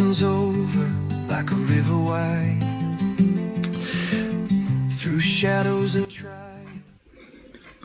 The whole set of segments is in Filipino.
runs over like a river wide through shadows and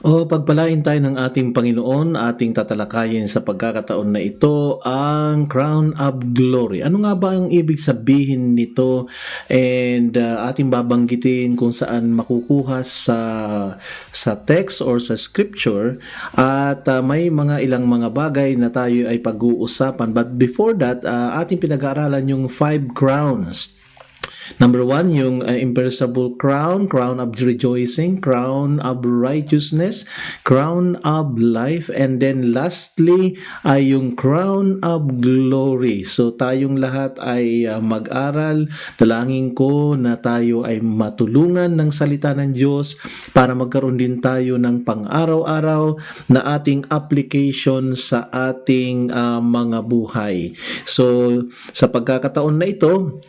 O pagpalain tayo ng ating Panginoon, ating tatalakayin sa pagkakataon na ito ang Crown of Glory. Ano nga ba ang ibig sabihin nito? And ating babanggitin kung saan makukuha sa text or sa scripture, at may mga ilang mga bagay na tayo ay pag-uusapan. But before that, ating pinag-aaralan yung 5 crowns. Number 1, yung imperishable crown, crown of rejoicing, crown of righteousness, crown of life, and then lastly ay yung crown of glory. So tayong lahat ay mag-aral. Dalangin ko na tayo ay matulungan ng salita ng Diyos para magkaroon din tayo ng pang-araw-araw na ating application sa ating mga buhay. So sa pagkakataon na ito,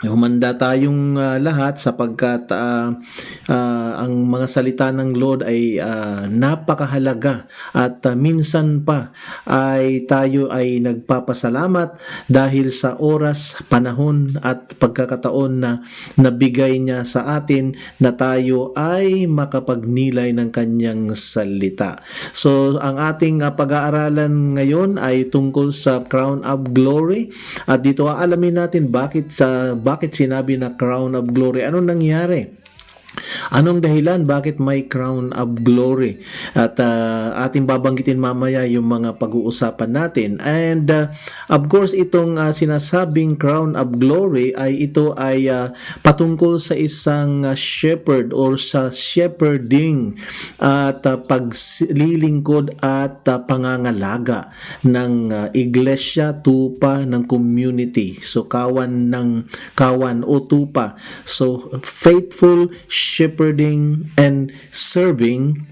humanda tayong lahat sapagkat ang mga salita ng Lord ay napakahalaga at minsan pa ay tayo ay nagpapasalamat dahil sa oras, panahon at pagkakataon na nabigay niya sa atin na tayo ay makapagnilay ng kanyang salita. So ang ating pag-aaralan ngayon ay tungkol sa Crown of Glory, at dito aalamin natin bakit sinabi na Crown of Glory. Anong nangyari? Anong dahilan bakit may Crown of Glory? At ating babanggitin mamaya yung mga pag-uusapan natin. And of course, itong sinasabing Crown of Glory ay ito ay patungkol sa isang shepherd or sa shepherding at paglilingkod at pangangalaga ng iglesia, tupa ng community. So kawan o tupa. So faithful shepherding and serving,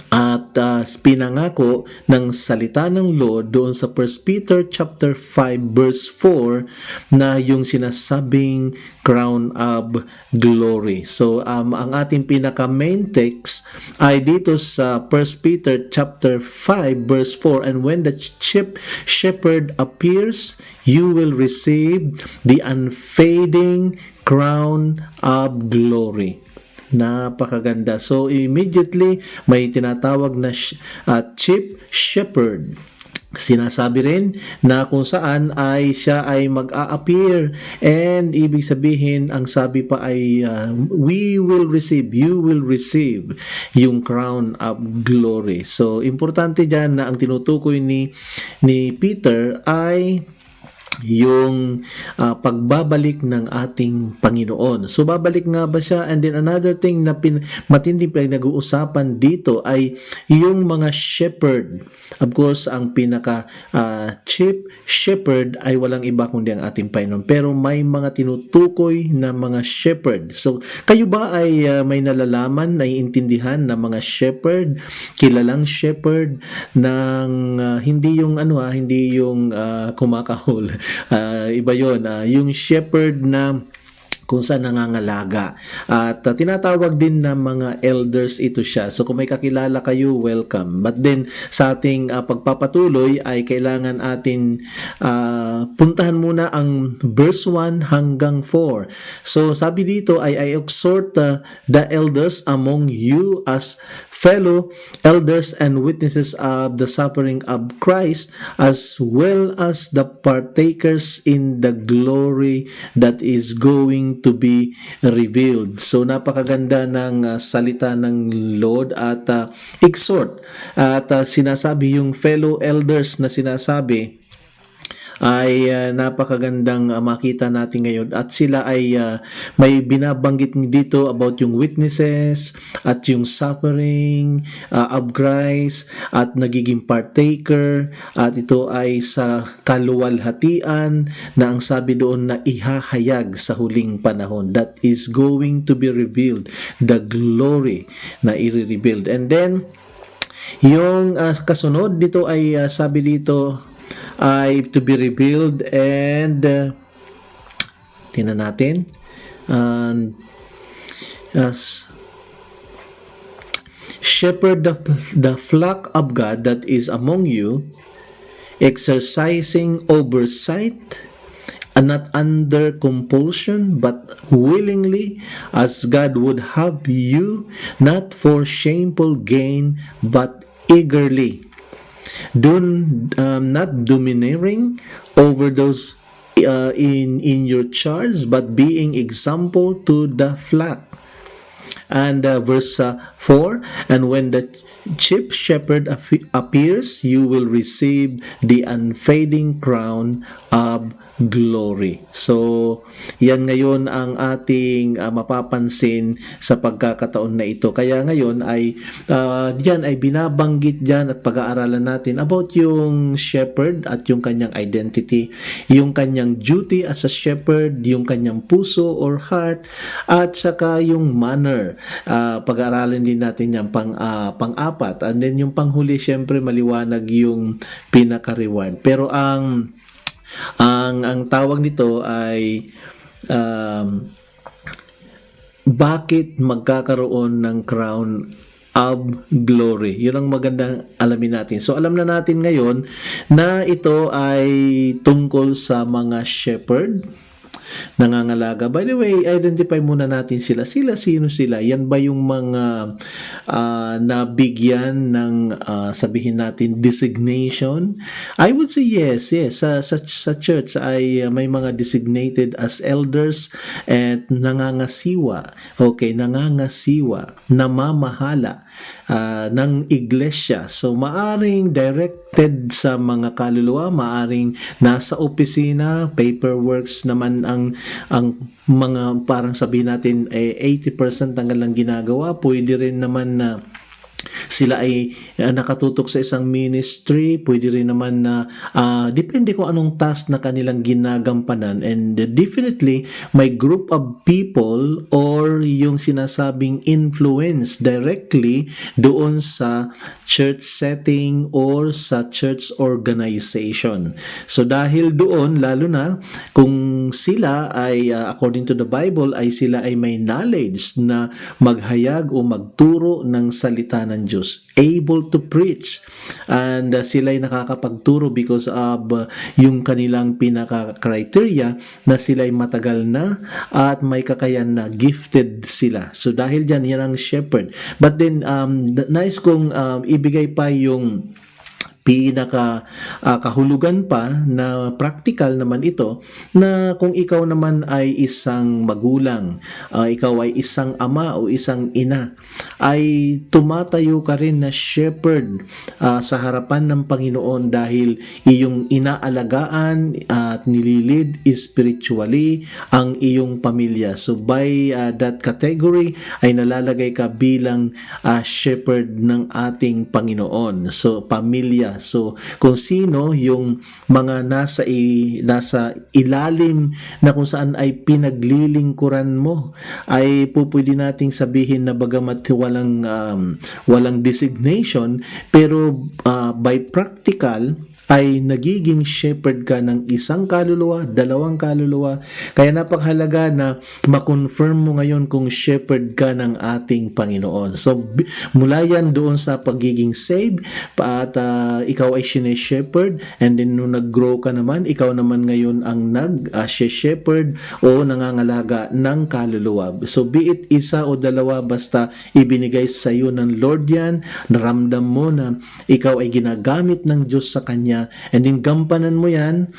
at pinangako ng salita ng Lord doon sa 1 Peter chapter 5 verse 4 na yung sinasabing crown of glory. So ang ating pinaka main text ay dito sa 1 Peter chapter 5 verse 4, and when the chief shepherd appears, you will receive the unfading crown of glory. Napakaganda. So immediately may tinatawag na chief shepherd. Sinasabi rin na kung saan ay siya ay mag-a-appear, and ibig sabihin ang sabi pa ay you will receive yung crown of glory. So importante dyan na ang tinutukoy ni Peter ay yung pagbabalik ng ating Panginoon. So babalik nga ba siya? And then another thing na matinding pinag-uusapan dito ay yung mga shepherd. Of course, ang pinaka chief shepherd ay walang iba kundi ang ating Panginoon. Pero may mga tinutukoy na mga shepherd. So kayo ba ay may nalalaman, naiintindihan na mga shepherd, kilalang shepherd ng hindi yung hindi yung kumakahol. Iba yun, yung shepherd na kung saan nangangalaga. At tinatawag din na mga elders ito siya. So kung may kakilala kayo, welcome. But then sa ating pagpapatuloy ay kailangan atin puntahan muna ang verse 1 hanggang 4. So sabi dito ay I exhort the elders among you as fellow elders and witnesses of the suffering of Christ, as well as the partakers in the glory that is going to be revealed. So napakaganda ng salita ng Lord at exhort. At sinasabi yung fellow elders na sinasabi ay napakagandang makita natin ngayon, at sila ay may binabanggit dito about yung witnesses at yung suffering of Christ at nagiging partaker, at ito ay sa kaluwalhatian na ang sabi doon na ihahayag sa huling panahon, that is going to be revealed, the glory na i-revealed. And then yung kasunod dito ay sabi dito ay to be revealed, and tingnan natin as shepherd the flock of God that is among you, exercising oversight and not under compulsion, but willingly, as God would have you, not for shameful gain, but eagerly. Not domineering over those in your charge, but being example to the flock. And verse 4, and when the chief shepherd appears, you will receive the unfading crown of glory. So, yan ngayon ang ating mapapansin sa pagkakataon na ito. Kaya ngayon ay yan ay binabanggit dyan at pag-aaralan natin about yung shepherd at yung kanyang identity, yung kanyang duty as a shepherd, yung kanyang puso or heart, at saka yung manner. Pag-aaralan din natin yan pang-apat. And then yung panghuli, syempre maliwanag yung pinaka-reward. Pero ang tawag nito ay bakit magkakaroon ng crown of glory. Yun ang magandang alamin natin. So alam na natin ngayon na ito ay tungkol sa mga shepherd, nangangalaga. By the way, identify muna natin sila. Sino sila? Yan ba yung mga nabigyan ng sabihin natin designation? I would say yes. Sa church ay may mga designated as elders at nangangasiwa. Okay, nangangasiwa, namamahala ng iglesia. So maaring directed sa mga kaluluwa, maaring nasa opisina, paperworks naman ang mga parang sabihin natin 80% ang lang ginagawa. Pwede rin naman na sila ay nakatutok sa isang ministry, pwede rin naman na depende kung anong task na kanilang ginagampanan. And definitely may group of people or yung sinasabing influence directly doon sa church setting or sa church organization. So dahil doon, lalo na kung sila ay according to the Bible ay sila ay may knowledge na maghayag o magturo ng salita ng Diyos, able to preach, and sila ay nakakapagturo because of yung kanilang pinaka-criteria na sila ay matagal na at may kakayan na, gifted sila. So dahil dyan, yan ang shepherd. But then, nais kong ibigay pa yung kahulugan pa na practical naman ito, na kung ikaw naman ay isang magulang, ikaw ay isang ama o isang ina, ay tumatayo ka rin na shepherd sa harapan ng Panginoon dahil iyong inaalagaan at nililid spiritually ang iyong pamilya. So by that category ay nalalagay ka bilang shepherd ng ating Panginoon. So pamilya. So kung sino yung mga nasa ilalim na kung saan ay pinaglilingkuran mo, ay pwede nating sabihin na bagamat walang designation, pero by practical ay nagiging shepherd ka ng isang kaluluwa, dalawang kaluluwa. Kaya napakahalaga na ma-confirm mo ngayon kung shepherd ka ng ating Panginoon. So mula yan doon sa pagiging saved at ikaw ay shepherd, and then nung nag-grow ka naman, ikaw naman ngayon ang shepherd o nangangalaga ng kaluluwa. So be it isa o dalawa, basta ibinigay sa iyo ng Lord yan, naramdam mo na ikaw ay ginagamit ng Diyos sa Kanya, and then gampanan mo yan,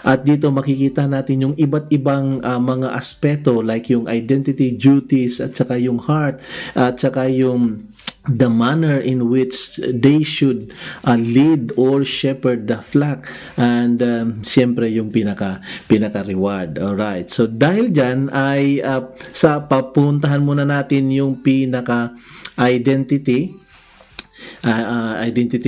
at dito makikita natin yung iba't ibang mga aspeto like yung identity, duties, at saka yung heart, at saka yung the manner in which they should lead or shepherd the flock, and siyempre yung pinaka-reward. Alright, so dahil dyan ay sa papuntahan muna natin yung pinaka-identity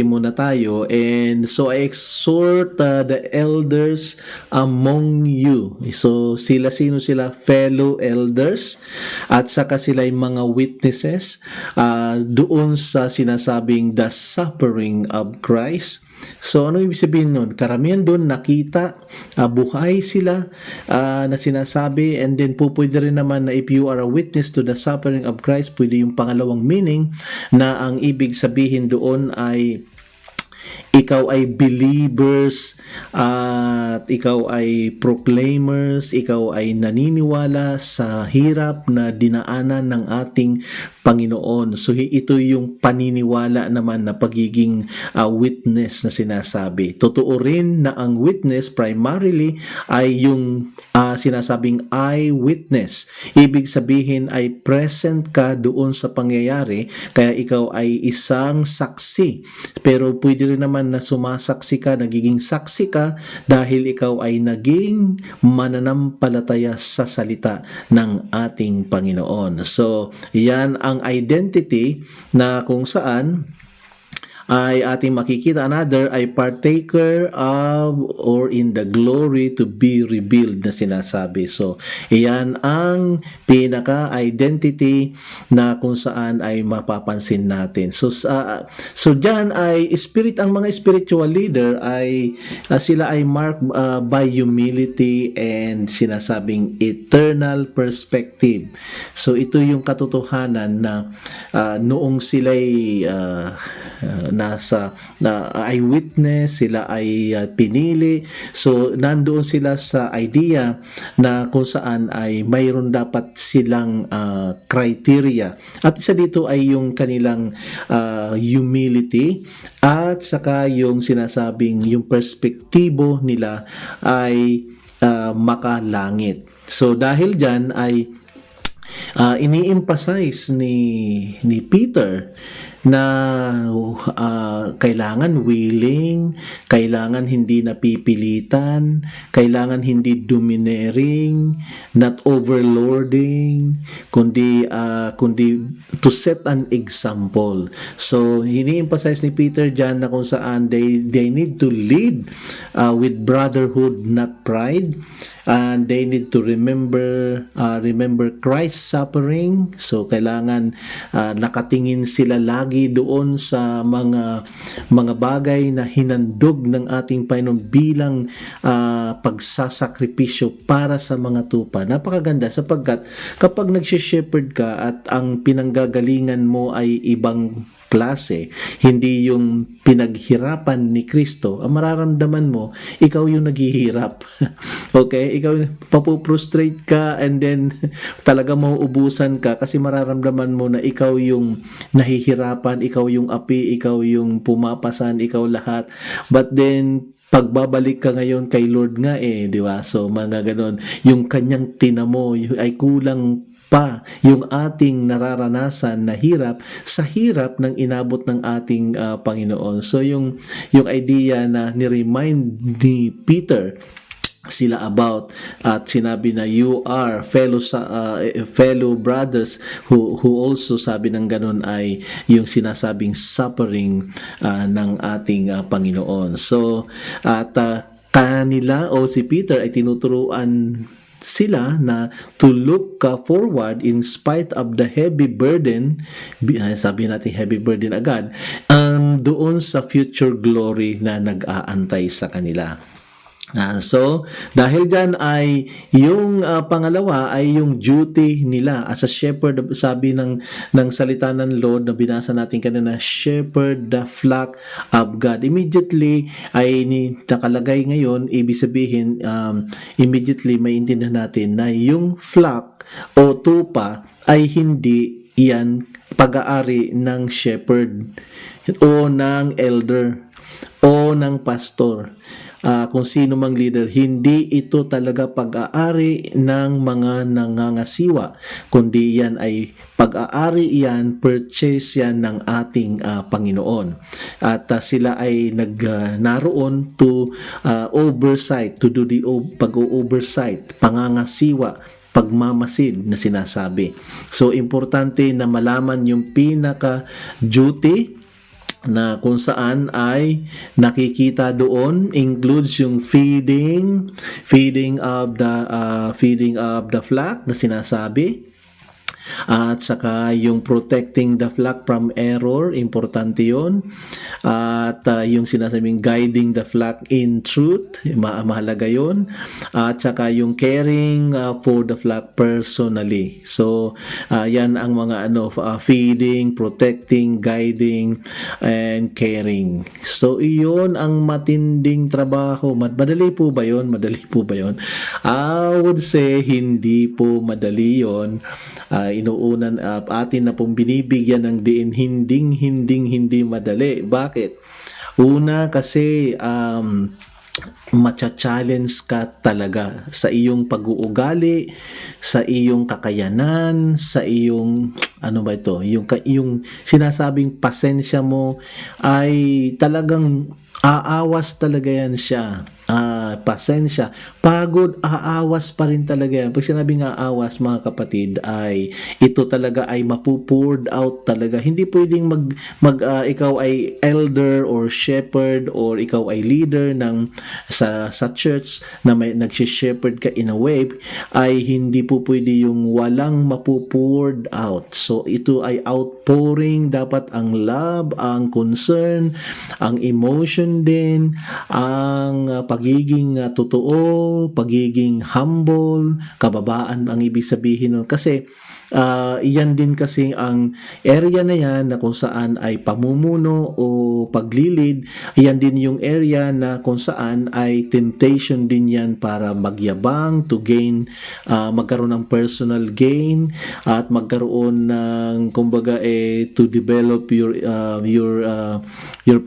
muna tayo. And so I exhort the elders among you. So sino sila? Fellow elders, at saka sila yung mga witnesses doon sa sinasabing the suffering of Christ. So ano ibig sabihin nun? Karamihan doon nakita, buhay sila na sinasabi, and then pwede rin naman na if you are a witness to the suffering of Christ, pwede yung pangalawang meaning na ang ibig sabihin doon ay ikaw ay believers, at ikaw ay proclaimers, ikaw ay naniniwala sa hirap na dinaanan ng ating Panginoon. So ito yung paniniwala naman na pagiging witness na sinasabi. Totoo rin na ang witness primarily ay yung sinasabing eyewitness. Ibig sabihin ay present ka doon sa pangyayari, kaya ikaw ay isang saksi. Pero pwede rin naman na sumasaksi ka, nagiging saksi ka dahil ikaw ay naging mananampalataya sa salita ng ating Panginoon. So, yan ang identity na kung saan ay ating makikita. Another ay partaker of or in the glory to be revealed na sinasabi. So, iyan ang pinaka-identity na kung saan ay mapapansin natin. So diyan ay ang mga spiritual leader ay sila ay marked by humility and sinasabing eternal perspective. So, ito yung katotohanan na noong sila'y nasa eyewitness, sila ay pinili. So, nandoon sila sa idea na kung saan ay mayroon dapat silang criteria. At isa dito ay yung kanilang humility at saka yung sinasabing yung perspektibo nila ay makalangit. So, dahil dyan ay ini-emphasize ni Peter na kailangan willing, kailangan hindi napipilitan, kailangan hindi domineering, not overlording, kundi to set an example. So, ini-emphasize ni Peter dyan na kung saan they need to lead with brotherhood, not pride. And they need to remember Christ's suffering. So kailangan nakatingin sila lagi doon sa mga bagay na hinandog ng ating Panginoon bilang pagsasakripisyo para sa mga tupa. Napakaganda sapagkat kapag nagshe-shepherd ka at ang pinanggagalingan mo ay ibang klase, hindi yung pinaghirapan ni Kristo, ang mararamdaman mo, ikaw yung naghihirap. Okay? Ikaw, papuprostrate ka and then talaga mauubusan ka kasi mararamdaman mo na ikaw yung nahihirapan, ikaw yung api, ikaw yung pumapasan, ikaw lahat. But then, pagbabalik ka ngayon kay Lord nga di ba? So, mga ganon, yung kanyang tinamo ay kulang pa yung ating nararanasan na hirap sa hirap ng inabot ng ating Panginoon. So yung idea na ni-remind ni Peter sila about at sinabi na you are fellow brothers who also sabi ng ganun ay yung sinasabing suffering ng ating Panginoon. So at kanila o si Peter ay tinuturuan sila na to look forward in spite of the heavy burden, sabi natin heavy burden agad, doon sa future glory na nag-aantay sa kanila. So, dahil dyan ay yung pangalawa ay yung duty nila as a shepherd, sabi ng salita ng Lord na binasa natin kanina, shepherd the flock of God. Immediately ay nakalagay ngayon, ibig sabihin immediately maintindihan natin na yung flock o tupa ay hindi yan pag-aari ng shepherd o ng elder o ng pastor. Kung sino mang leader, hindi ito talaga pag-aari ng mga nangangasiwa, kundi yan ay pag-aari yan, purchase yan ng ating Panginoon. At sila ay naroon to oversight, to do the pag-oversight, pangangasiwa, pagmamasid na sinasabi. So, importante na malaman yung pinaka-duty na kung saan ay nakikita doon, includes yung feeding of the flock na sinasabi. At saka yung protecting the flock from error, importante yun. At yung sinasabing guiding the flock in truth, mahalaga yun. At saka yung caring for the flock personally. So, yan ang mga feeding, protecting, guiding, and caring. So, iyon ang matinding trabaho. Madali po ba yun? Madali po ba yun? I would say, hindi po madali yun. Inuunan atin na pong binibigyan ng diin hindi madali. Bakit? Una kasi macha-challenge ka talaga sa iyong pag-uugali, sa iyong kakayanan, sa iyong yung sinasabing pasensya mo ay talagang aawas talaga yan siya. Pasensya, pagod, aawas pa rin talaga yan. Pag sinabing aawas, mga kapatid, ay ito talaga ay mapupoured out talaga. Hindi pwedeng ikaw ay elder or shepherd or ikaw ay leader sa church na may nagsi-shepherd ka in a way, ay hindi po pwede yung walang mapupoured out. So ito ay outpouring, dapat ang love, ang concern, ang emotion din, ang pagiging totoo, pagiging humble, kababaan ang ibig sabihin nun. Kasi iyan din kasi ang area na yan na kung saan ay pamumuno o paglilid, iyan din yung area na kung saan ay temptation din yan para magyabang, to gain, magkaroon ng personal gain, at magkaroon ng kumbaga to develop your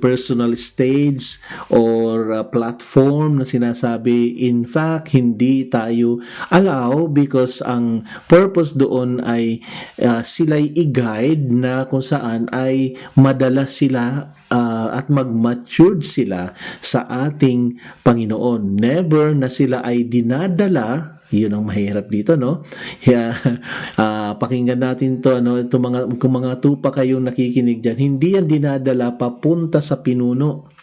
personal stage or platform na sinasabi. In fact, hindi tayo allow, because ang purpose doon ay sila'y i-guide na kung saan ay madala sila at mag-matured sila sa ating Panginoon. Never na sila ay dinadala. Yun ang mahirap dito, no? Pakinggan natin to, kung mga tupa kayong nakikinig dyan, hindi yan dinadala papunta sa pinuno.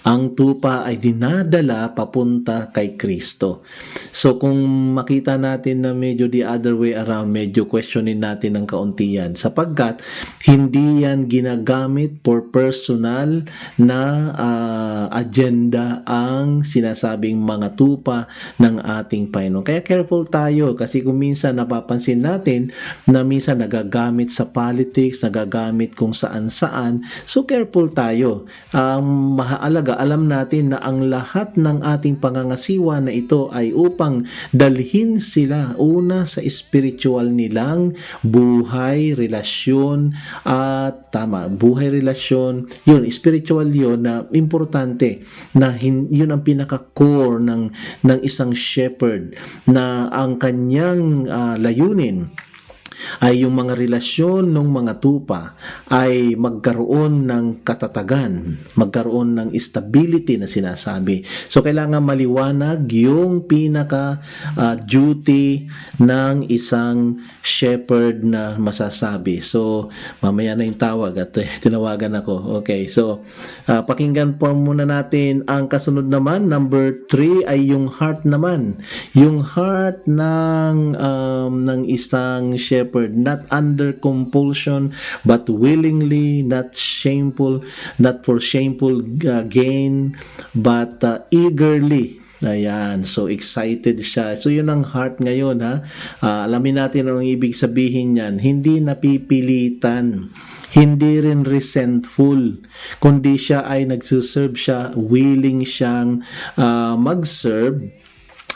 Ang tupa ay dinadala papunta kay Kristo. So kung makita natin na medyo the other way around, medyo questionin natin ng kaunti yan, sapagkat hindi yan ginagamit for personal na agenda ang sinasabing mga tupa ng ating Panginoon. Kaya careful tayo, kasi kung minsan napapansin natin na minsan nagagamit sa politics, nagagamit kung saan-saan. So careful tayo. Mahalaga, alam natin na ang lahat ng ating pangangasiwa na ito ay upang dalhin sila una sa spiritual nilang buhay, relasyon, at buhay, relasyon, yun, spiritual yun na importante, na yun ang pinaka-core ng isang shepherd, na ang kanyang layunin ay yung mga relasyon ng mga tupa ay magkaroon ng katatagan, magkaroon ng stability na sinasabi. So kailangan maliwanag yung pinaka duty ng isang shepherd na masasabi. So mamaya na yung tawag at tinawagan ako. Okay, so pakinggan po muna natin ang kasunod naman. Number 3 ay yung heart naman. Yung heart ng isang shepherd, not under compulsion but willingly, not for shameful gain, but eagerly. Ayan, so excited siya. So yun ang heart ngayon, ha. Alamin natin ang ibig sabihin niyan. Hindi napipilitan, hindi rin resentful, kundi siya ay nagsuserve siya, willing siyang mag-serve.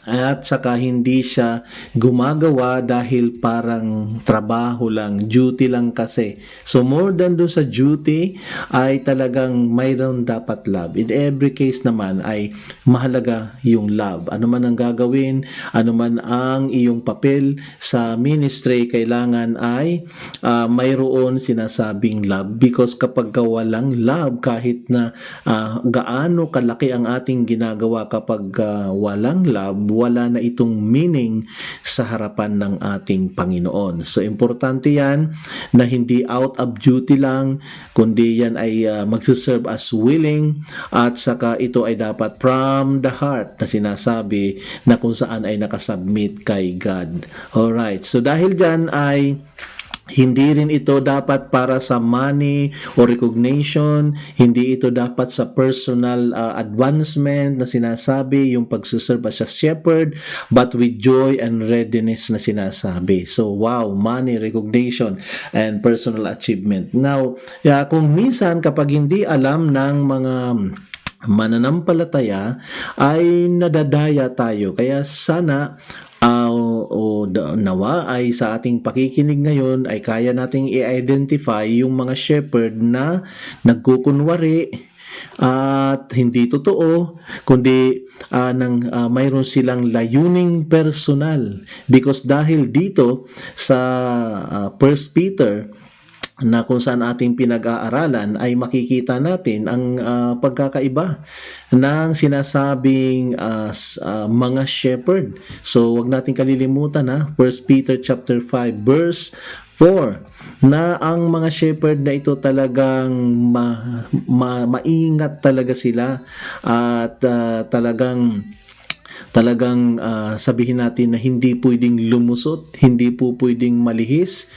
At saka hindi siya gumagawa dahil parang trabaho lang, duty lang kasi. So more than doon sa duty ay talagang mayroon dapat love. In every case naman ay mahalaga yung love. Ano man ang gagawin, ano man ang iyong papel sa ministry, kailangan ay mayroon sinasabing love. Because kapag walang love, kahit na gaano kalaki ang ating ginagawa, kapag walang love, wala na itong meaning sa harapan ng ating Panginoon. So importante yan na hindi out of duty lang, kundi yan ay magsiserve as willing, at saka ito ay dapat from the heart na sinasabi na kung saan ay nakasubmit kay God. Alright, so dahil dyan ay hindi rin ito dapat para sa money or recognition, hindi ito dapat sa personal advancement na sinasabi, yung pagsuserve as a shepherd, but with joy and readiness na sinasabi. So wow, money, recognition, and personal achievement. Now, kung minsan kapag hindi alam ng mga mananampalataya ay nadadaya tayo. Kaya sana nawa ay sa ating pakikinig ngayon ay kaya nating i-identify yung mga shepherd na nagkukunwari at hindi totoo, kundi mayroon silang layuning personal. Because dahil dito sa 1 Peter na kung saan ating pinag-aaralan ay makikita natin ang pagkakaiba ng sinasabing mga shepherd. So wag nating kalilimutan 1 Peter chapter 5 verse 4 na ang mga shepherd na ito talagang maingat talaga sila at talagang sabihin natin na hindi pwedeng lumusot, hindi po pwedeng malihis,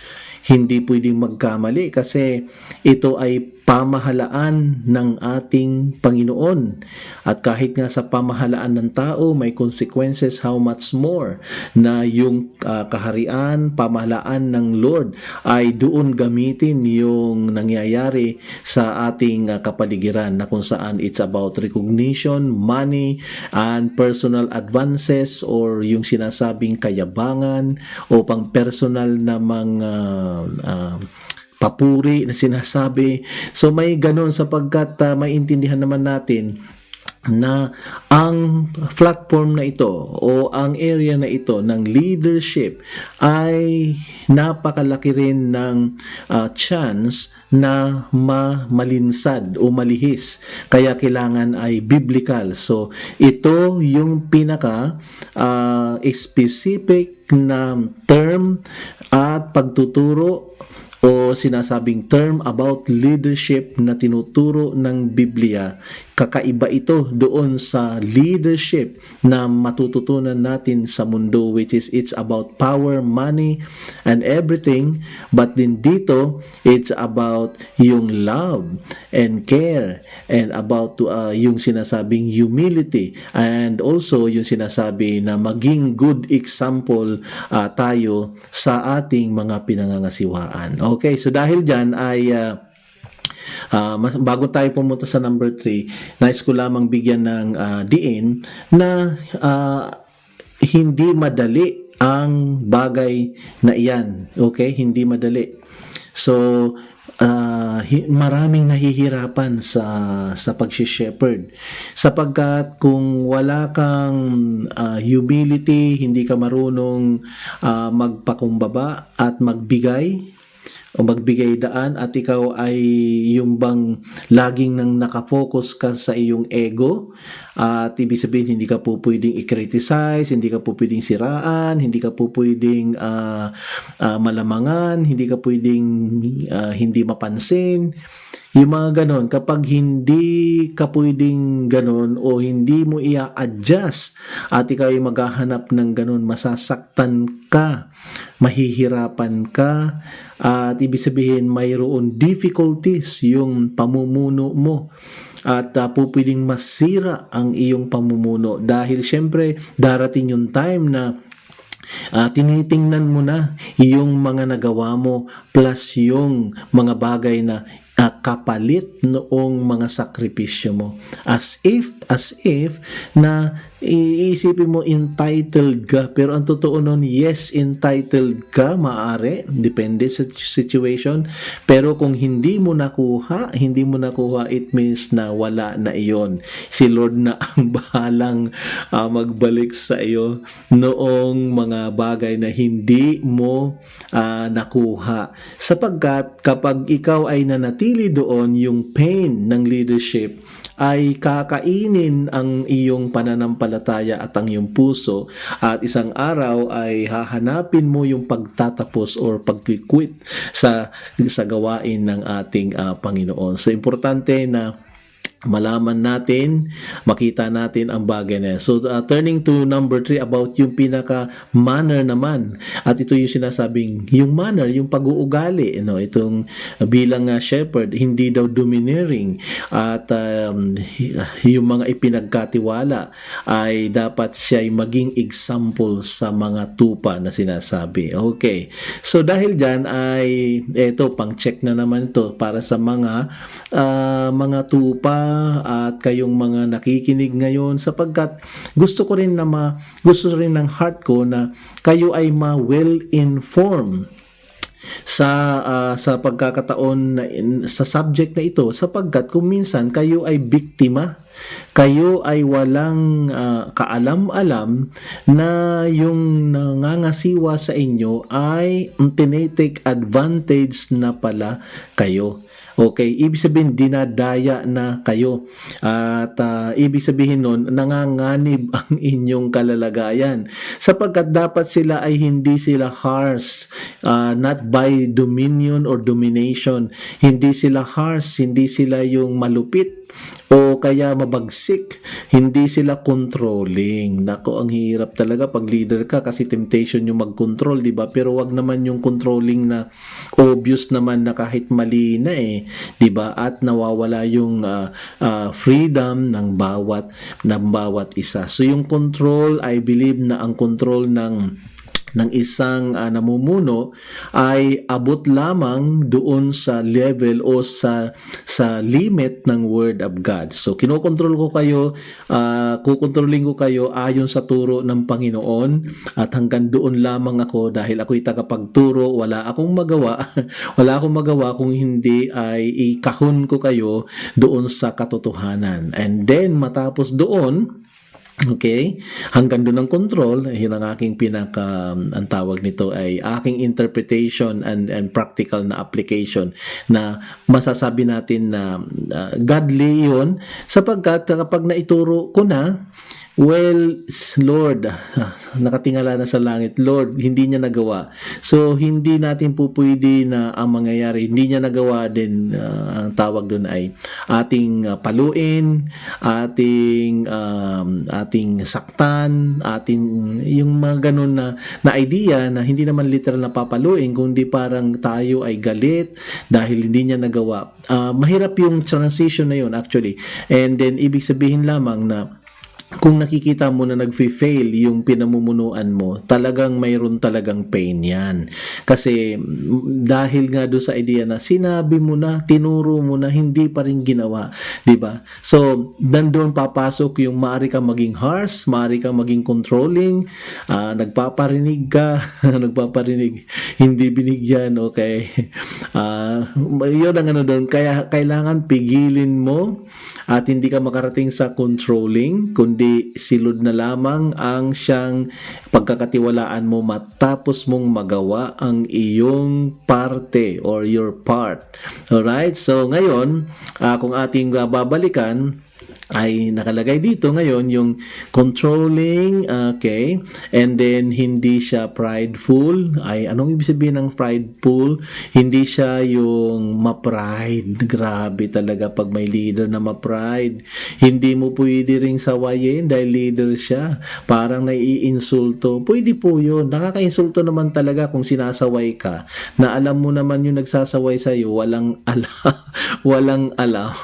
hindi pwedeng magkamali kasi ito ay pamahalaan ng ating Panginoon. At kahit nga sa pamahalaan ng tao may consequences, how much more na yung kaharian, pamahalaan ng Lord ay doon gamitin yung nangyayari sa ating kapaligiran na kung saan it's about recognition, money, and personal advances or yung sinasabing kayabangan o pang personal na mga papuri na sinasabi. So may ganun sapagkat maintindihan naman natin na ang platform na ito o ang area na ito ng leadership ay napakalaki rin ng chance na malinsad o malihis. Kaya kailangan ay biblical. So ito yung pinaka specific na term at pagtuturo o sinasabing term about leadership na tinuturo ng Biblia. Kakaiba ito doon sa leadership na matututunan natin sa mundo, which is it's about power, money, and everything. But din dito, it's about yung love and care and about yung sinasabing humility and also yung sinasabi na maging good example tayo sa ating mga pinangangasiwaan. Okay, so dahil dyan ay bago tayo pumunta sa number 3, nais ko lamang bigyan ng diin na hindi madali ang bagay na iyan. Okay? Hindi madali. So, maraming nahihirapan sa pag-shepherd sapagkat kung wala kang humility, hindi ka marunong magpakumbaba at magbigay o magbigay daan at ikaw ay yung bang laging nang nakafocus ka sa iyong ego at ibig sabihin hindi ka po pwedeng i-criticize, hindi ka po pwedeng siraan, hindi ka po pwedeng malamangan, hindi ka pwedeng hindi mapansin. Yung mga ganon, kapag hindi ka pwedeng ganon o hindi mo i-adjust at ikaw ay maghahanap ng ganon, masasaktan ka, mahihirapan ka, at ibig sabihin mayroon difficulties yung pamumuno mo at po pwedeng masira ang iyong pamumuno dahil syempre darating yung time na tinitingnan mo na yung mga nagawa mo plus yung mga bagay na kapalit noong mga sakripisyo mo. As if na iisipin mo entitled ka, pero ang totoo nun, yes, entitled ka, maaari, depende sa situation, pero kung hindi mo nakuha, it means na wala na iyon. Si Lord na ang bahalang magbalik sa iyo noong mga bagay na hindi mo nakuha. Sapagkat kapag ikaw ay nanatili doon, yung pain ng leadership ay kakainin ang iyong pananampalataya at ang iyong puso, at isang araw ay hahanapin mo yung pagtatapos or pag-quit sa gawain ng ating Panginoon. So importante na malaman natin, makita natin ang bagay na yan. So, turning to number 3 about yung pinaka-manner naman. At ito yung sinasabing, yung manner, yung pag-uugali, itong bilang shepherd, hindi daw domineering. At yung mga ipinagkatiwala ay dapat siya ay maging example sa mga tupa na sinasabi. Okay. So, dahil dyan ay, eto, pang-check na naman to para sa mga tupa at kayong mga nakikinig ngayon, sapagkat gusto rin ng heart ko na kayo ay well informed sa pagkakataon sa subject na ito, sapagkat kung minsan kayo ay biktima, kayo ay walang kaalam-alam na yung nangangasiwa sa inyo ay tinitake advantage na pala kayo. Okay, ibig sabihin dinadaya na kayo. At ibig sabihin nun, nanganganib ang inyong kalalagayan. Sapagkat dapat sila ay hindi sila harsh, not by dominion or domination. Hindi sila harsh, hindi sila yung malupit o kaya mabagsik, hindi sila controlling. Nako, ang hirap talaga pag leader ka kasi temptation yung mag-control, di ba? Pero wag naman yung controlling na obvious naman na kahit mali na di ba? At nawawala yung freedom ng bawat isa. So yung control, I believe na ang control ng isang namumuno ay abot lamang doon sa level o sa limit ng Word of God. So kinokontrol ko kayo, kukontrolling ko kayo ayon sa turo ng Panginoon, at hanggang doon lamang ako dahil ako'y tagapagturo. Wala akong magawa kung hindi ay ikahon ko kayo doon sa katotohanan. And then matapos doon, okay, hanggang doon ang control, yun ang aking ang tawag nito ay aking interpretation and practical na application, na masasabi natin na godly yun, sapagkat kapag naituro ko na, well, Lord, nakatingala na sa langit, Lord, hindi niya nagawa. So, hindi natin po pwede na ang mangyayari, hindi niya nagawa din, ang tawag doon ay ating paluin, ating saktan, yung mga ganun na idea na hindi naman literal na papaluin, kundi parang tayo ay galit dahil hindi niya nagawa. Mahirap yung transition na yun actually. And then, ibig sabihin lamang na kung nakikita mo na nag-fail yung pinamumunuan mo, talagang mayroon talagang pain yan. Kasi dahil nga doon sa idea na sinabi mo na, tinuro mo na, hindi pa rin ginawa. Diba? So, doon papasok yung maaari kang maging harsh, maaari kang maging controlling, nagpaparinig ka, hindi binigyan, okay? Yun ang doon. Kaya kailangan pigilin mo at hindi ka makarating sa controlling, kundi silod na lamang ang siyang pagkakatiwalaan mo matapos mong magawa ang iyong parte or your part. Alright? So ngayon, kung ating babalikan, ay nakalagay dito ngayon yung controlling, okay, and then hindi siya prideful. Ay, anong ibig sabihin ng prideful? Hindi siya yung ma-pride. Grabe talaga pag may leader na ma-pride. Hindi mo pwede ring sawayin dahil leader siya. Parang naiinsulto. Pwede po yun. Nakakainsulto naman talaga kung sinasaway ka, na alam mo naman yung nagsasaway sa'yo, walang alam.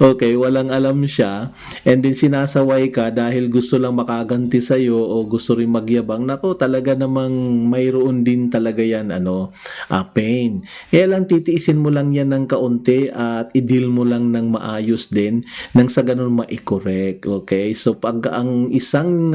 Okay, walang alam siya. And then sinasaway ka dahil gusto lang makaganti sa iyo o gusto rin magyabang. Nako, talaga namang mayroon din talaga yan pain. Kaya lang titiisin mo lang yan ng kaunti at i-deal mo lang ng maayos din nang sa ganun ma-correct. Okay? So pag ang isang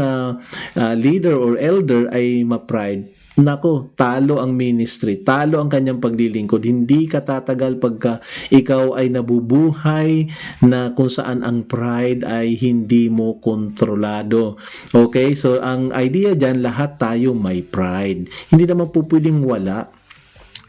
leader or elder ay ma-pride, nako, talo ang ministry, talo ang kanyang paglilingkod. Hindi ka tatagal pagka ikaw ay nabubuhay na kung saan ang pride ay hindi mo kontrolado. Okay, so ang idea dyan, lahat tayo may pride. Hindi naman po pwedeng wala.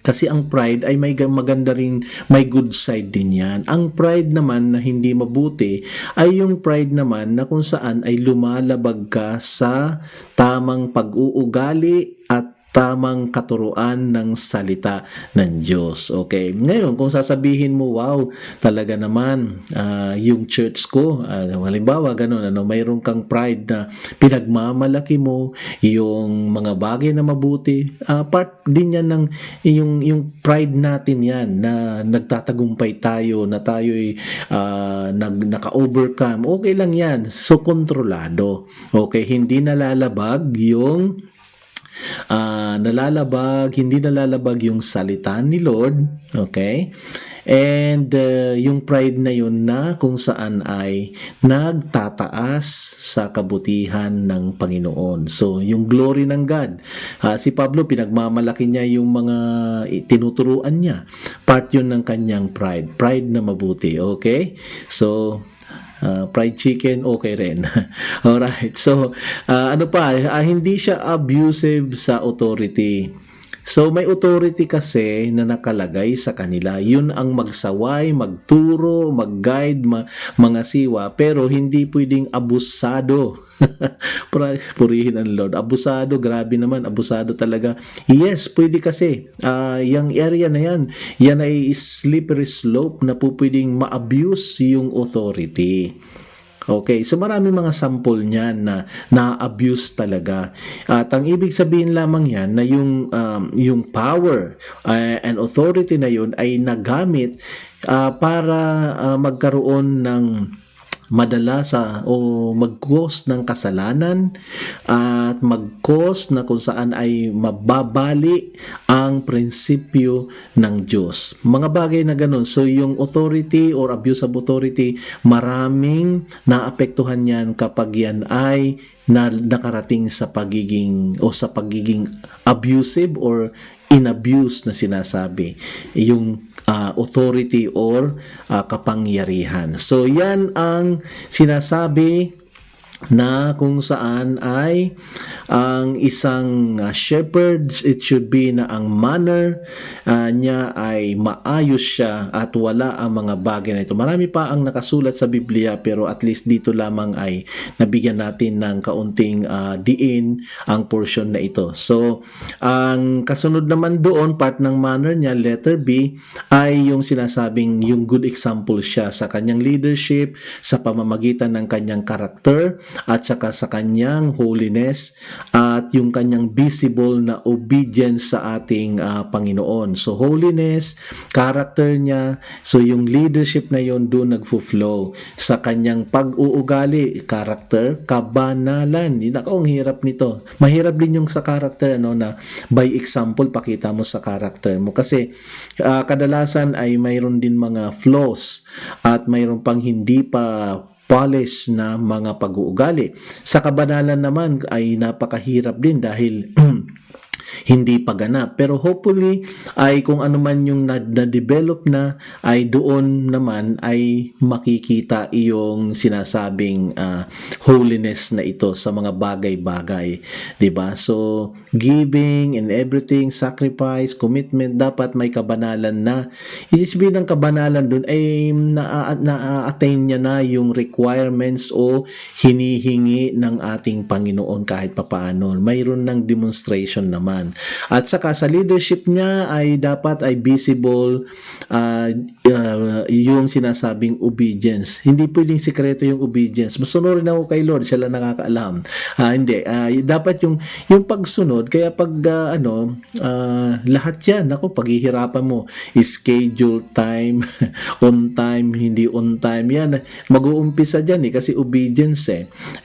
Kasi ang pride ay may maganda rin, may good side din yan. Ang pride naman na hindi mabuti ay yung pride naman na kung saan ay lumalabag ka sa tamang pag-uugali at tamang katuruan ng salita ng Diyos. Okay. Ngayon, kung sasabihin mo, wow, talaga naman, yung church ko, halimbawa, ganun, mayroon kang pride na pinagmamalaki mo yung mga bagay na mabuti. Part din yan ng yung pride natin yan na nagtatagumpay tayo, na tayo'y naka-overcome. Okay lang yan. So, kontrolado. Okay. Hindi nalalabag yung hindi nalalabag yung salita ni Lord, okay? And yung pride na yun na kung saan ay nagtataas sa kabutihan ng Panginoon. So, yung glory ng God. Si Pablo, pinagmamalaki niya yung mga tinuturuan niya. Part yun ng kanyang pride. Pride na mabuti, okay? So, fried chicken, okay rin. Alright. So, hindi siya abusive sa authority. So, may authority kasi na nakalagay sa kanila. Yun ang magsaway, magturo, mag-guide, mga siwa. Pero hindi pwedeng abusado. Purihin ang Lord. Abusado, grabe naman. Abusado talaga. Yes, pwede kasi. Yung area na yan ay slippery slope na po pwedeng ma-abuse yung authority. Okay, so marami mga sample niyan na na-abuse talaga. At ang ibig sabihin lamang yan na yung power and authority na yun ay nagamit para magkaroon ng mag-cause ng kasalanan at mag-cause na kung saan ay mababali ang prinsipyo ng Diyos. Mga bagay na ganun. So yung authority or abuse of authority, maraming naapektuhan yan kapag yan ay nakarating sa pagiging abusive or inabuse na sinasabi yung authority or kapangyarihan. So yan ang sinasabi na kung saan ay ang isang shepherd, it should be na ang manner niya ay maayos siya at wala ang mga bagay na ito. Marami pa ang nakasulat sa Biblia pero at least dito lamang ay nabigyan natin ng kaunting diin ang portion na ito. So, ang kasunod naman doon, part ng manner niya, letter B, ay yung sinasabing yung good example siya sa kanyang leadership, sa pamamagitan ng kanyang karakter, at saka sa kanyang holiness at yung kanyang visible na obedience sa ating Panginoon. So holiness, character niya, so yung leadership na yon doon nagfo-flow sa kanyang pag-uugali, character, kabanalan. Ang hirap nito. Mahirap din yung sa character na by example pakita mo sa character mo kasi kadalasan ay mayroon din mga flaws at mayroon pang hindi pa polished na mga pag-uugali. Sa kabanalan naman ay napakahirap din dahil hindi pa ganap. Pero hopefully ay kung ano man yung na-develop na ay doon naman ay makikita yung sinasabing holiness na ito sa mga bagay-bagay. Diba? So, giving and everything, sacrifice, commitment, dapat may kabanalan na. Ibig sabihin ng kabanalan doon ay na-attain niya na yung requirements o hinihingi ng ating Panginoon kahit papaano. Mayroon ng demonstration naman. At saka sa leadership niya ay dapat ay visible yung sinasabing obedience. Hindi pwedeng sikreto yung obedience. Masunurin ako kay Lord, siya lang nakakaalam. Hindi. Dapat yung pagsunod, kaya pag lahat yan, paghihirapan mo, schedule time, on time, hindi on time, yan, mag-uumpisa dyan kasi obedience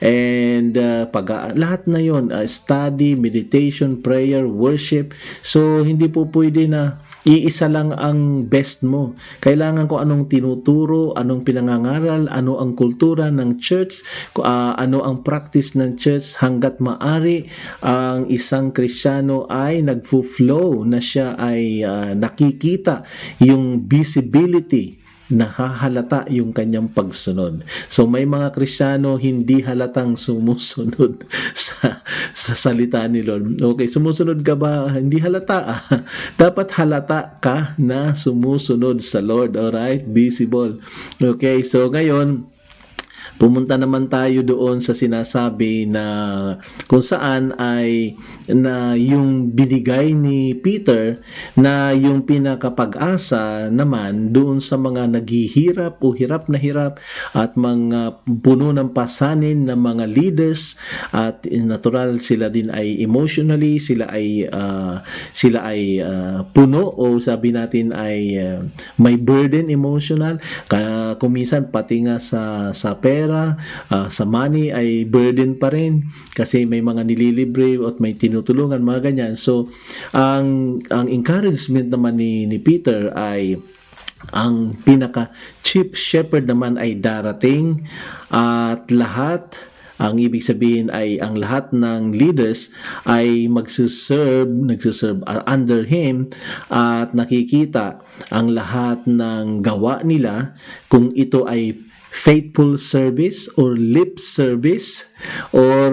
And lahat na yon, study, meditation, prayer, worship. So, hindi po pwede na iisa lang ang best mo. Kailangan ko anong tinuturo, anong pinangangaral, ano ang kultura ng church, ano ang practice ng church hanggat maari ang isang Kristiyano ay nagfo-flow na siya ay nakikita yung visibility nahahalata yung kanyang pagsunod. So may mga Kristiyano hindi halatang sumusunod sa salita ni Lord. Okay, sumusunod ka ba? Hindi halata. Dapat halata ka na sumusunod sa Lord. Alright? Visible. Okay, so ngayon, pumunta naman tayo doon sa sinasabi na kung saan ay na yung binigay ni Peter na yung pinakapag-asa naman doon sa mga naghihirap o hirap na hirap at mga puno ng pasanin ng mga leaders, at natural sila din ay emotionally sila ay puno o sabi natin ay may burden emotional, kumisan pati nga sa pera, sa money ay burden pa rin kasi may mga nililibre at may tinutulungan, mga ganyan. So ang encouragement naman ni Peter ay ang pinaka chief shepherd naman ay darating, at ang ibig sabihin ay ang lahat ng leaders ay nagsiserve under him, at nakikita ang lahat ng gawa nila kung ito ay faithful service or lip service or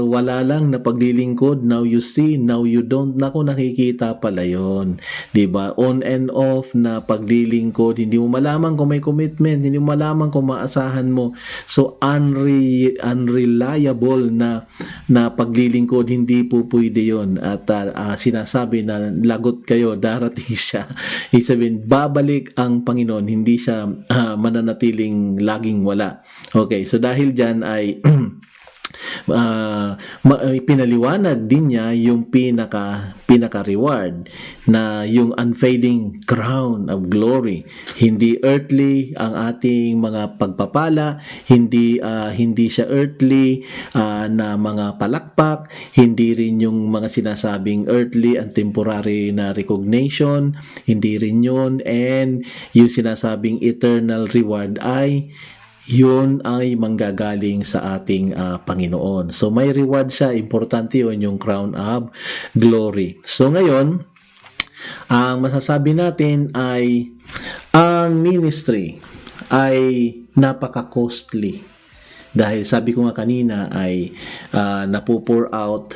wala lang na paglilingkod, now you see, now you don't. Naku, nakikita pala yun, diba? On and off na paglilingkod, hindi mo malaman kung may commitment, hindi mo malaman kung maasahan mo. So unreliable na paglilingkod, hindi po pwede yun. At sinasabi na lagot kayo, darating siya. Isabihin, babalik ang Panginoon, hindi siya mananatiling laging wala. Okay, so dahil dyan ay pinaliwanag din niya yung pinaka reward na yung unfading crown of glory. Hindi earthly ang ating mga pagpapala, hindi siya earthly na mga palakpak, hindi rin yung mga sinasabing earthly and temporary na recognition, hindi rin yun, and yung sinasabing eternal reward ay yun ay manggagaling sa ating Panginoon. So may reward siya, importante yun, yung crown of glory. So ngayon, ang masasabi natin ay ang ministry ay napaka-costly. Dahil sabi ko nga kanina ay napo-pour out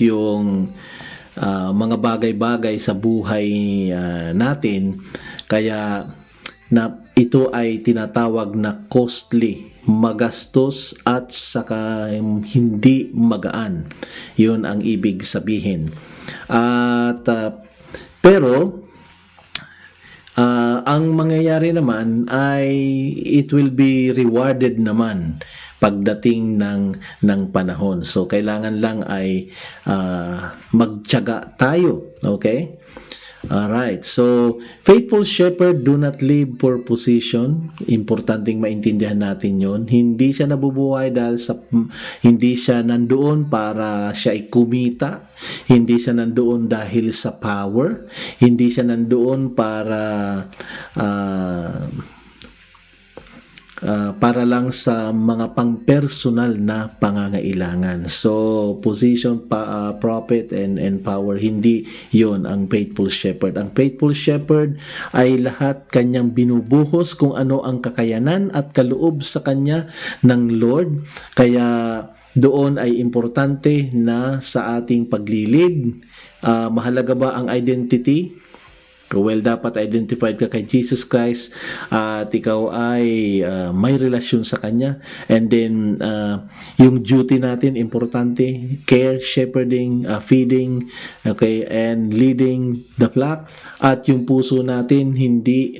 yung mga bagay-bagay sa buhay natin, kaya ito ay tinatawag na costly, magastos at saka hindi magaan. Yun ang ibig sabihin. At pero ang mangyayari naman ay it will be rewarded naman pagdating ng panahon. So kailangan lang ay magtiyaga tayo, okay? Alright, so faithful shepherd do not live for position. Importanteng maintindihan natin yon. Hindi siya nabubuhay dahil hindi siya nandoon para siya ay kumita. Hindi siya nandoon dahil sa power. Hindi siya nandoon para lang sa mga pang-personal na pangangailangan. So, position, profit, and power, hindi yon ang faithful shepherd. Ang faithful shepherd ay lahat kanyang binubuhos kung ano ang kakayanan at kaloob sa kanya ng Lord. Kaya doon ay importante na sa ating paglilid, mahalaga ba ang identity? Well, dapat identified ka kay Jesus Christ at ikaw ay may relasyon sa Kanya. And then, yung duty natin, importante, care, shepherding, feeding, okay, and leading the flock. At yung puso natin, hindi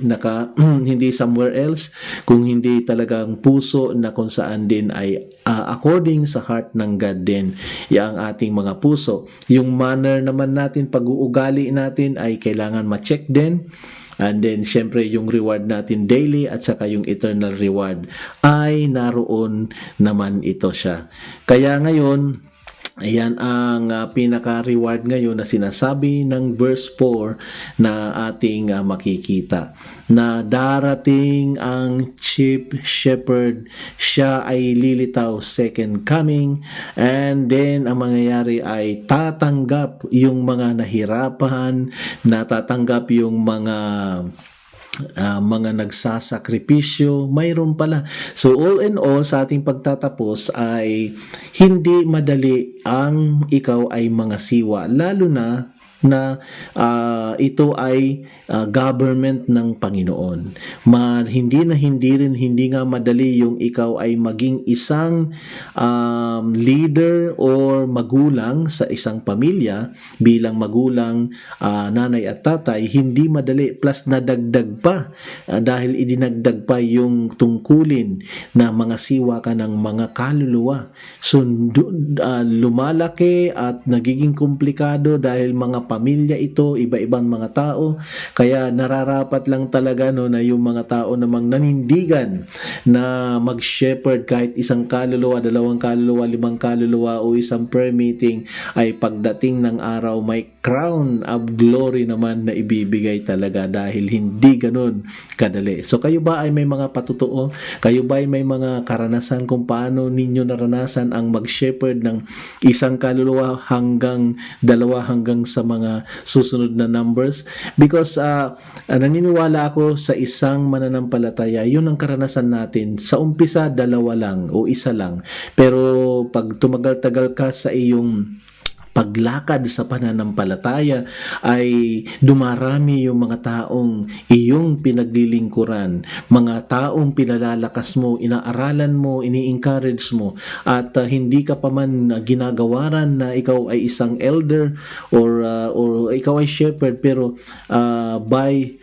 somewhere else, kung hindi talagang puso na kung saan din ay according sa heart ng God din, yung ating mga puso. Yung manner naman natin, pag-uugali natin ay kailangan ma-check din. And then, syempre, yung reward natin daily at saka yung eternal reward ay naroon naman ito siya. Kaya ngayon, ayan ang pinaka-reward ngayon na sinasabi ng verse 4 na ating makikita. Na darating ang chief shepherd, siya ay lilitaw second coming, and then ang mangyayari ay tatanggap yung mga nahirapan, natatanggap yung mga mga nagsasakripisyo, mayroon pala. So all in all, sa ating pagtatapos ay hindi madali ang ikaw ay mga siwa, lalo na ito ay government ng Panginoon. Hindi nga madali yung ikaw ay maging isang leader or magulang sa isang pamilya bilang magulang, nanay at tatay, hindi madali, plus nadagdag pa dahil idinagdag pa yung tungkulin na mga siwa ka ng mga kaluluwa. So lumalaki at nagiging komplikado dahil mga pamilya ito, iba-ibang mga tao, kaya nararapat lang talaga na yung mga tao namang nanindigan na mag-shepherd kahit isang kaluluwa, 2 kaluluwa, 5 kaluluwa o isang prayer meeting, ay pagdating ng araw may crown of glory naman na ibibigay talaga dahil hindi ganun kadali. So kayo ba ay may mga patutuo? Kayo ba ay may mga karanasan kung paano ninyo naranasan ang mag-shepherd ng isang kaluluwa hanggang 2 hanggang sa mga susunod na numbers? Because naniniwala ako sa isang mananampalataya, yun ang karanasan natin. Sa umpisa, 2 lang o 1 lang. Pero pag tumagal-tagal ka sa iyong paglakad sa pananampalataya, ay dumarami yung mga taong iyong pinaglilingkuran, mga taong pinalalakas mo, inaaralan mo, ini-encourage mo, at hindi ka pa man ginagawaran na ikaw ay isang elder or ikaw ay shepherd, pero by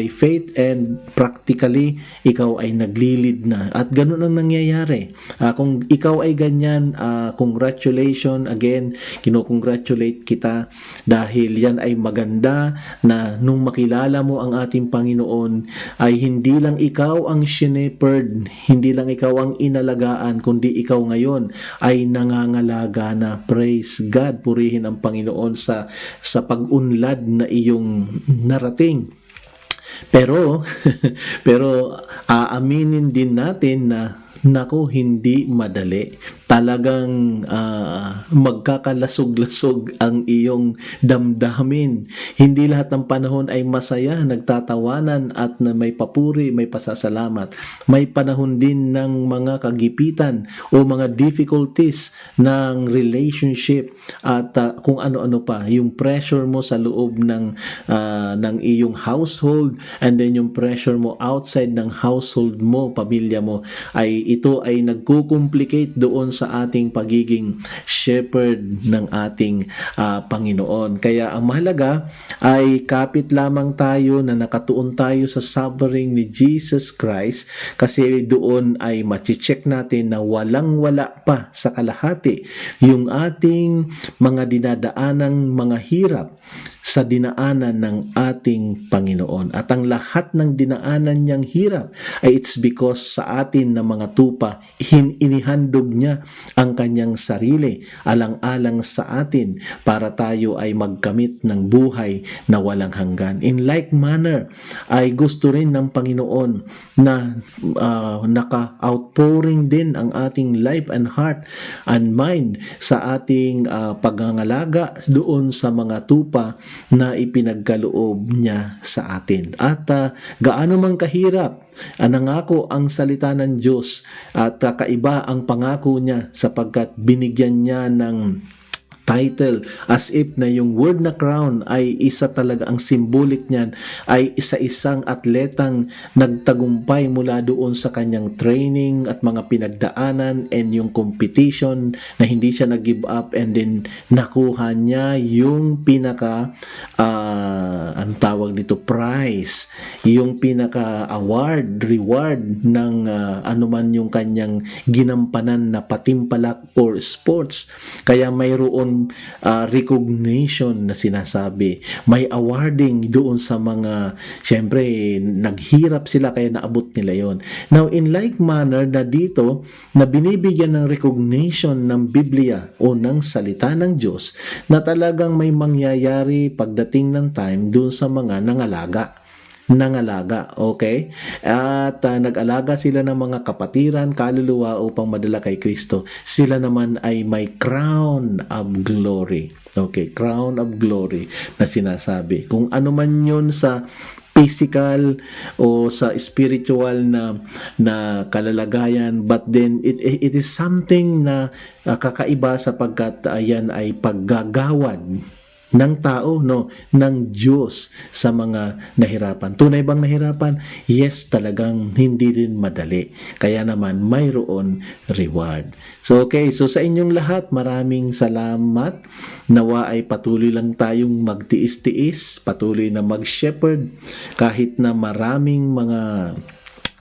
faith and practically ikaw ay naglilid na, at ganun ang nangyayari. Kung ikaw ay ganyan, congratulations again, kinocongratulate kita, dahil yan ay maganda na nung makilala mo ang ating Panginoon ay hindi lang ikaw ang shepherd, hindi lang ikaw ang inalagaan, kundi ikaw ngayon ay nangangalaga na. Praise God, purihin ang Panginoon sa pag-unlad na iyong narating. Pero aaminin din natin na nako, hindi madali. Talagang magkakalasog-lasog ang iyong damdamin. Hindi lahat ng panahon ay masaya, nagtatawanan at na may papuri, may pasasalamat. May panahon din ng mga kagipitan o mga difficulties ng relationship at kung ano-ano pa. Yung pressure mo sa loob ng iyong household, and then yung pressure mo outside ng household mo, pamilya mo, ay ito ay nagko-complicate doon sa ating pagiging shepherd ng ating Panginoon. Kaya ang mahalaga ay kapit lamang tayo na nakatuon tayo sa suffering ni Jesus Christ, kasi doon ay machi-check natin na walang-wala pa sa kalahati yung ating mga dinadaanang mga hirap sa dinaanan ng ating Panginoon. At ang lahat ng dinaanan niyang hirap ay it's because sa atin na mga tupa, inihandog niya ang kanyang sarili alang-alang sa atin para tayo ay magkamit ng buhay na walang hanggan. In like manner, ay gusto rin ng Panginoon na naka-outpouring din ang ating life and heart and mind sa ating pagngangalaga doon sa mga tupa na ipinagkaloob niya sa atin. At gaano man kahirap, nangako ang salita ng Diyos at kakaiba ang pangako niya, sapagkat binigyan niya ng title as if na yung word na crown ay isa talaga, ang symbolic niyan ay isa-isang atletang nagtagumpay mula doon sa kanyang training at mga pinagdaanan and yung competition na hindi siya nag-give up, and then nakuha niya yung pinaka ang tawag nito prize, yung pinaka award, reward ng anuman yung kanyang ginampanan na patimpalak or sports. Kaya mayroon recognition na sinasabi, may awarding doon sa mga, syempre naghirap sila kaya naabot nila yon. Now in like manner na dito na binibigyan ng recognition ng Biblia o ng salita ng Diyos na talagang may mangyayari pagdating ng time doon sa mga nangalaga, okay? At nag-alaga sila ng mga kapatiran, kaluluwa upang madala kay Kristo. Sila naman ay may crown of glory. Okay, crown of glory na sinasabi. Kung ano man yun sa physical o sa spiritual na kalalagayan, but then it is something na kakaiba sapagkat yan ay paggagawad ng tao, no, ng Diyos sa mga nahirapan. Tunay bang nahirapan? Yes, talagang hindi rin madali. Kaya naman mayroon reward. So okay, so sa inyong lahat, maraming salamat. Nawa ay patuloy lang tayong magtiis-tiis, patuloy na mag-shepherd kahit na maraming mga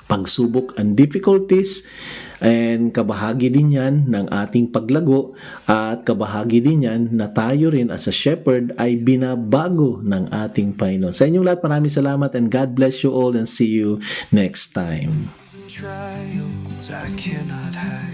pagsubok and difficulties, and kabahagi din yan ng ating paglago at kabahagi din yan na tayo rin as a shepherd ay binabago ng ating Panginoon. Sa inyong lahat, maraming salamat and God bless you all and see you next time. trials I cannot hide.